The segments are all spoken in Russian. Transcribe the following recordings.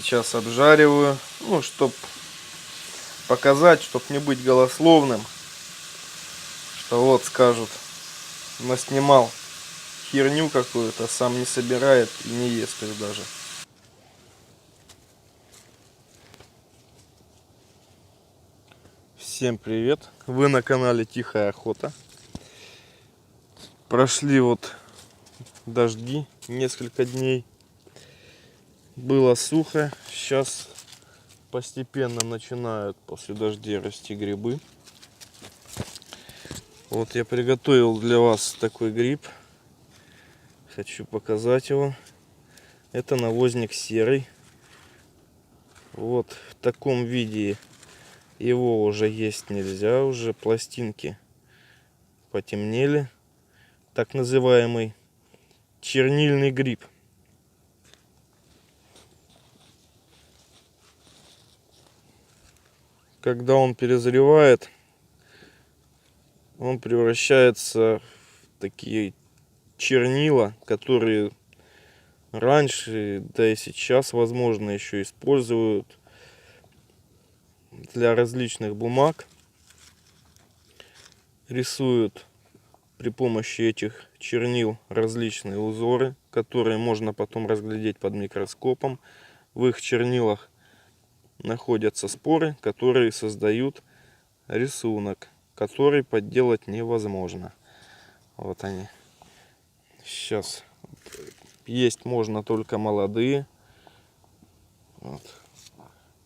Сейчас обжариваю, ну, чтоб показать, чтоб не быть голословным, что вот скажут, наснимал херню какую-то, сам не собирает и не ест их даже. Всем привет! Вы на канале Тихая Охота. Прошли вот дожди несколько дней. Было сухо. Сейчас постепенно начинают после дождей расти грибы. Вот я приготовил для вас такой гриб. Хочу показать его. Это навозник серый. Вот в таком виде его уже есть нельзя. Уже пластинки потемнели. Так называемый чернильный гриб. Когда он перезревает, он превращается в такие чернила, которые раньше, да и сейчас, возможно, еще используют для различных бумаг. Рисуют при помощи этих чернил различные узоры, которые можно потом разглядеть под микроскопом. В их чернилах находятся споры, которые создают рисунок, который подделать невозможно. Вот они. Сейчас есть можно только молодые. Вот.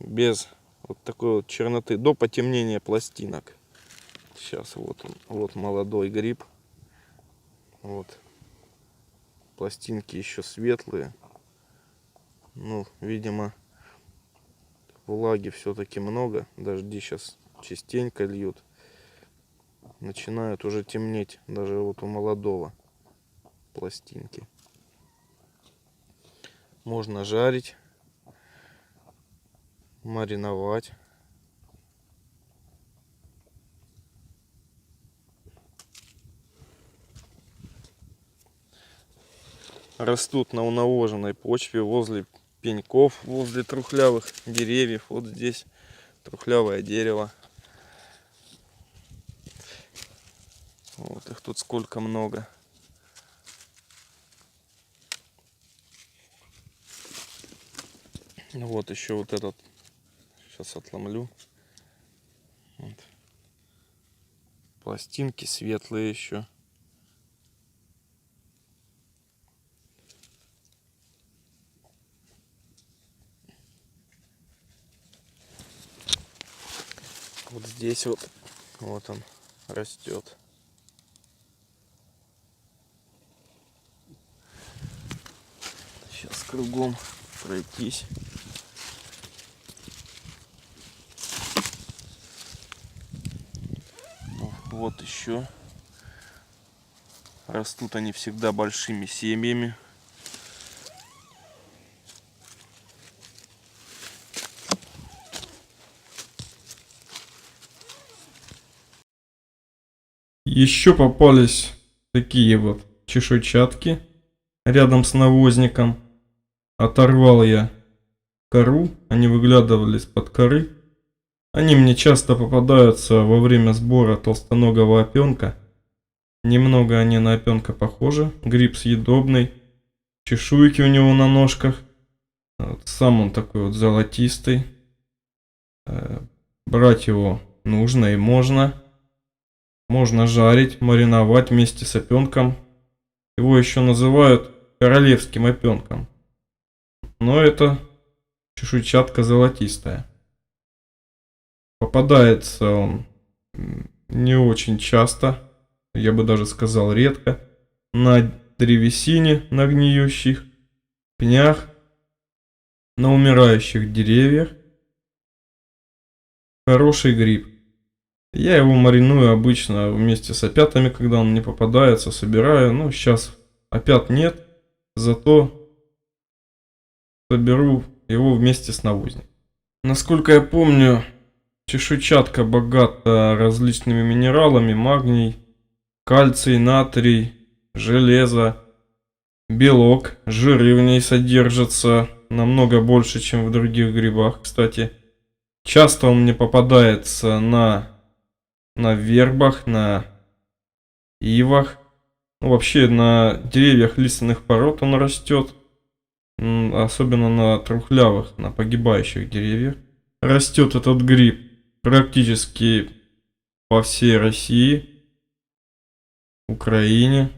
Без вот такой вот черноты, до потемнения пластинок. Сейчас вот он, вот молодой гриб. Вот. Пластинки еще светлые. Ну, видимо, влаги все-таки много. Дожди сейчас частенько льют. Начинают уже темнеть. Даже вот у молодого пластинки. Можно жарить, мариновать. Растут на унавоженной почве возле пеньков, возле трухлявых деревьев. Вот здесь трухлявое дерево. Вот их тут сколько много. Вот еще вот этот. Сейчас отломлю. Вот. Пластинки светлые еще. Вот здесь вот он растет. Сейчас кругом пройтись. Вот еще. Растут они всегда большими семьями. Еще попались такие вот чешуйчатки рядом с навозником. Оторвал я кору, они выглядывали из-под коры. Они мне часто попадаются во время сбора толстоногого опенка. Немного они на опенка похожи. Гриб съедобный. Чешуйки у него на ножках. Сам он такой вот золотистый. Брать его нужно и можно. Можно жарить, мариновать вместе с опенком. Его еще называют королевским опенком. Но это чешуйчатка золотистая. Попадается он не очень часто, я бы даже сказал редко, на древесине, на гниющих пнях, на умирающих деревьях. Хороший гриб. Я его мариную обычно вместе с опятами, когда он мне попадается, собираю. Ну, сейчас опят нет, зато соберу его вместе с навозником. Насколько я помню, чешуйчатка богата различными минералами: магний, кальций, натрий, железо, белок, жиры в ней содержатся, намного больше, чем в других грибах. Кстати, часто он мне попадается на вербах, на ивах. Ну, вообще на деревьях лиственных пород он растет. Особенно на трухлявых, на погибающих деревьях. Растет этот гриб практически по всей России, Украине.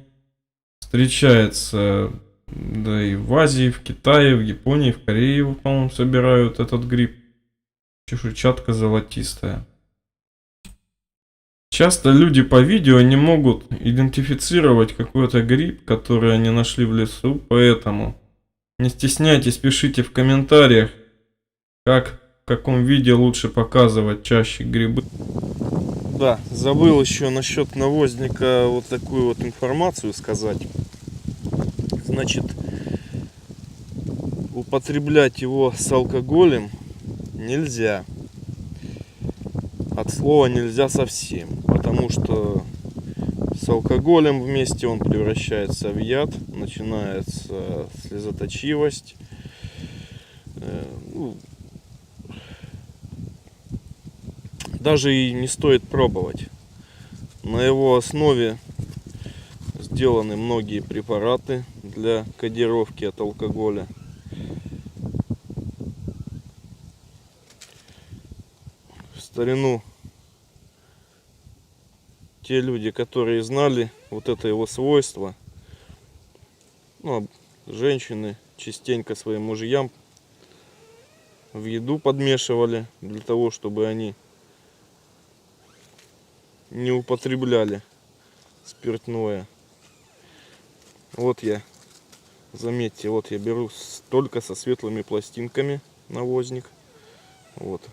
Встречается, да, и в Азии, в Китае, в Японии, в Корее, по-моему, собирают этот гриб. Чешуйчатка золотистая. Часто люди по видео не могут идентифицировать какой-то гриб, который они нашли в лесу, поэтому не стесняйтесь, пишите в комментариях, как, в каком виде лучше показывать чаще грибы. Да, забыл еще насчет навозника вот такую вот информацию сказать. Значит, употреблять его с алкоголем нельзя. От слова нельзя совсем, потому что с алкоголем вместе он превращается в яд, начинается слезоточивость. Даже и не стоит пробовать. На его основе сделаны многие препараты для кодировки от алкоголя. В старину те люди, которые знали вот это его свойство, женщины частенько своим мужьям в еду подмешивали для того, чтобы они не употребляли спиртное. Вот я, заметьте, вот я беру только со светлыми пластинками навозник. Вот.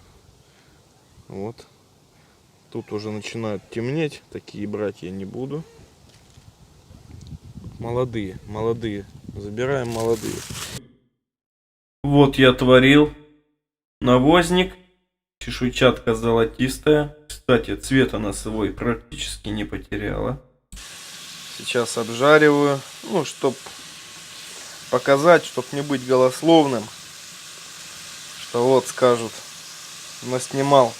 Тут уже начинают темнеть, такие брать я не буду. Молодые, забираем молодые. Вот я отварил навозник, чешуйчатка золотистая. Кстати, цвет она свой практически не потеряла. Сейчас обжариваю, чтоб показать, чтоб не быть голословным, что вот скажут, наснимал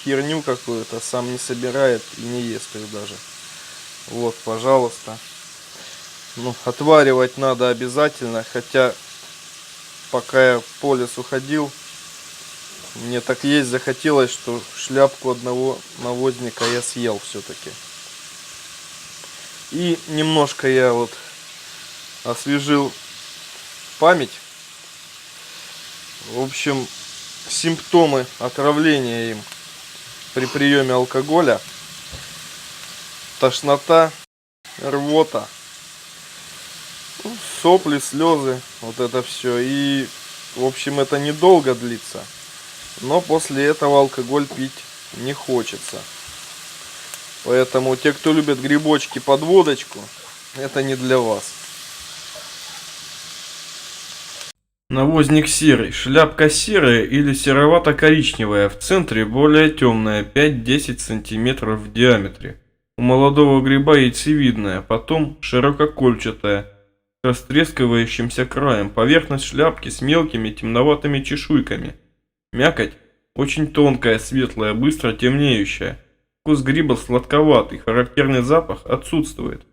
херню какую-то, сам не собирает и не ест их даже. Вот, пожалуйста. Отваривать надо обязательно, хотя пока я по лесу ходил, мне так есть захотелось, что шляпку одного навозника я съел все-таки. И немножко я вот освежил память. В общем, симптомы отравления им при приеме алкоголя: тошнота, рвота, сопли, слезы, вот это все. И, в общем, это недолго длится. Но после этого алкоголь пить не хочется. Поэтому те, кто любит грибочки под водочку, это не для вас. Навозник серый, шляпка серая или серовато-коричневая, в центре более темная, 5-10 см в диаметре. У молодого гриба яйцевидная, потом ширококольчатая, с растрескивающимся краем, поверхность шляпки с мелкими темноватыми чешуйками. Мякоть очень тонкая, светлая, быстро темнеющая. Вкус гриба сладковатый, характерный запах отсутствует.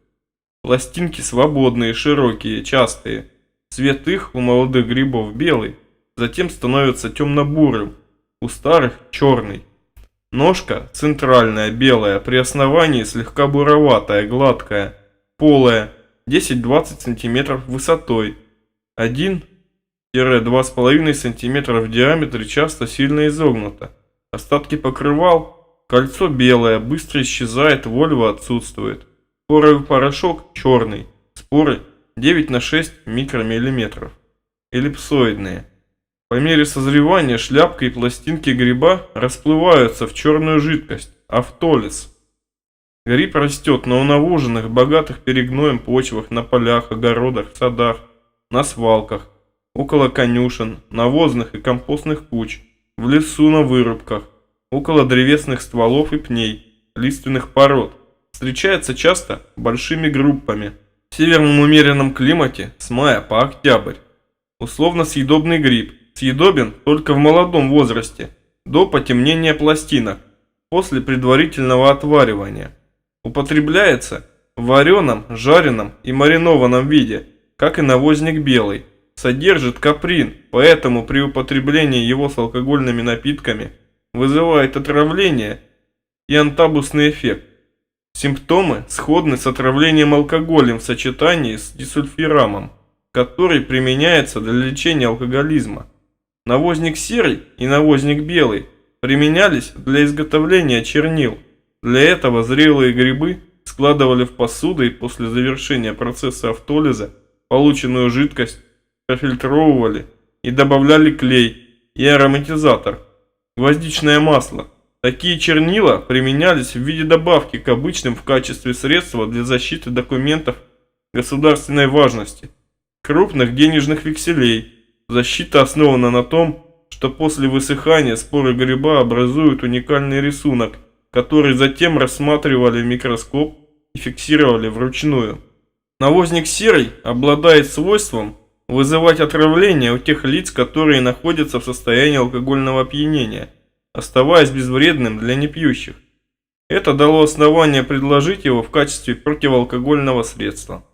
Пластинки свободные, широкие, частые. Цвет их у молодых грибов белый, затем становится темно-бурым, у старых черный. Ножка центральная, белая, при основании слегка буроватая, гладкая, полая, 10-20 см высотой, 1-2,5 см в диаметре, часто сильно изогнута. Остатки покрывал, кольцо белое, быстро исчезает, вольва отсутствует. Споровый порошок черный, споры 9×6 микромиллиметров. Эллипсоидные. По мере созревания шляпка и пластинки гриба расплываются в черную жидкость, автолиз. Гриб растет на унавоженных, богатых перегноем почвах, на полях, огородах, садах, на свалках, около конюшен, навозных и компостных куч, в лесу на вырубках, около древесных стволов и пней, лиственных пород. Встречается часто большими группами. В северном умеренном климате с мая по октябрь. условно-съедобный гриб, съедобен только в молодом возрасте, до потемнения пластинок, после предварительного отваривания. Употребляется в вареном, жареном и маринованном виде, как и навозник белый. Содержит каприн, поэтому при употреблении его с алкогольными напитками вызывает отравление и антабусный эффект. Симптомы сходны с отравлением алкоголем в сочетании с дисульфирамом, который применяется для лечения алкоголизма. Навозник серый и навозник белый применялись для изготовления чернил. Для этого зрелые грибы складывали в посуды и после завершения процесса автолиза полученную жидкость профильтровывали и добавляли клей и ароматизатор, гвоздичное масло. Такие чернила применялись в виде добавки к обычным в качестве средства для защиты документов государственной важности, крупных денежных векселей. Защита основана на том, что после высыхания споры гриба образуют уникальный рисунок, который затем рассматривали в микроскоп и фиксировали вручную. Навозник серый обладает свойством вызывать отравление у тех лиц, которые находятся в состоянии алкогольного опьянения, оставаясь безвредным для непьющих. Это дало основание предложить его в качестве противоалкогольного средства.